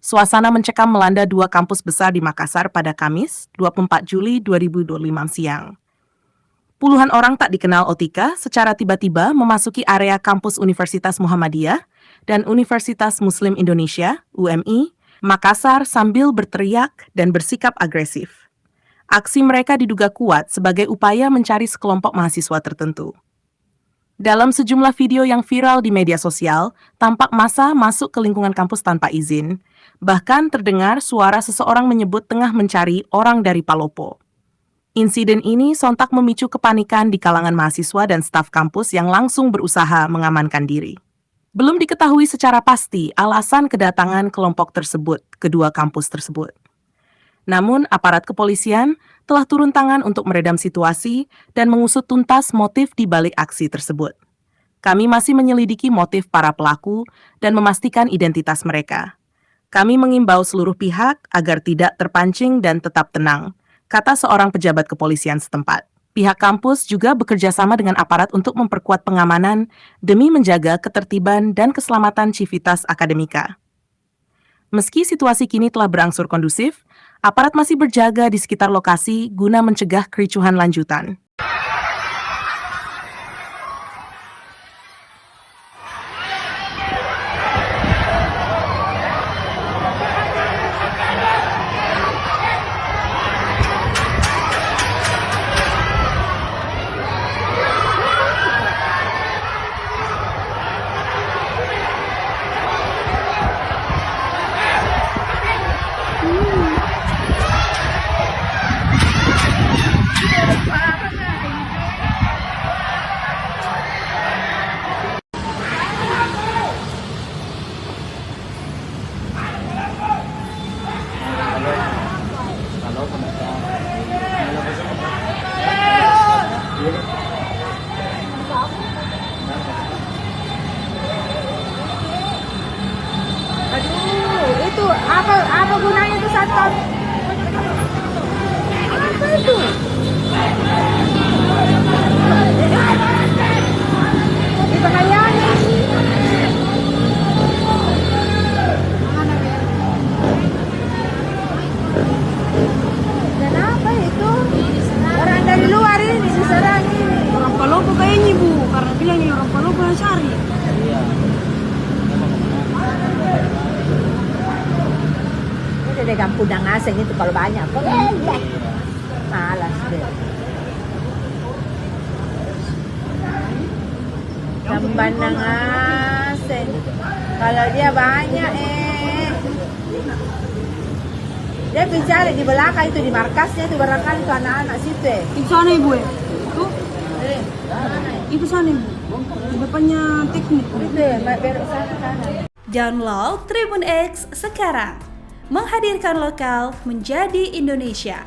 Suasana mencekam melanda dua kampus besar di Makassar pada Kamis, 24 Juli 2025 siang. Puluhan orang tak dikenal Otika secara tiba-tiba memasuki area kampus Universitas Muhammadiyah dan Universitas Muslim Indonesia, UMI, Makassar sambil berteriak dan bersikap agresif. Aksi mereka diduga kuat sebagai upaya mencari sekelompok mahasiswa tertentu. Dalam sejumlah video yang viral di media sosial, tampak massa masuk ke lingkungan kampus tanpa izin. Bahkan terdengar suara seseorang menyebut tengah mencari orang dari Palopo. Insiden ini sontak memicu kepanikan di kalangan mahasiswa dan staf kampus yang langsung berusaha mengamankan diri. Belum diketahui secara pasti alasan kedatangan kelompok tersebut ke kedua kampus tersebut. Namun, aparat kepolisian telah turun tangan untuk meredam situasi dan mengusut tuntas motif di balik aksi tersebut. Kami masih menyelidiki motif para pelaku dan memastikan identitas mereka. Kami mengimbau seluruh pihak agar tidak terpancing dan tetap tenang, kata seorang pejabat kepolisian setempat. Pihak kampus juga bekerja sama dengan aparat untuk memperkuat pengamanan demi menjaga ketertiban dan keselamatan civitas akademika. Meski situasi kini telah berangsur kondusif, aparat masih berjaga di sekitar lokasi guna mencegah kericuhan lanjutan. Aduh, itu apa gunanya itu satpam? Apa itu? Diperlayani. Dan apa itu? Orang dari luar ini diserang ini. Orang Palopo kayaknya Bu, karena bilang ini orang Palopo yang cari. Itu deh kampung asing itu kalau banyak. Malas deh. Kampung asing. Kalau dia banyak dia bicara di belakang itu di markasnya itu barangkali itu anak-anak situ Itu sana Ibu ya? Itu sana Ibu. Di depannya teknik. itu belok sana. Download Tribun X sekarang. Menghadirkan lokal menjadi Indonesia.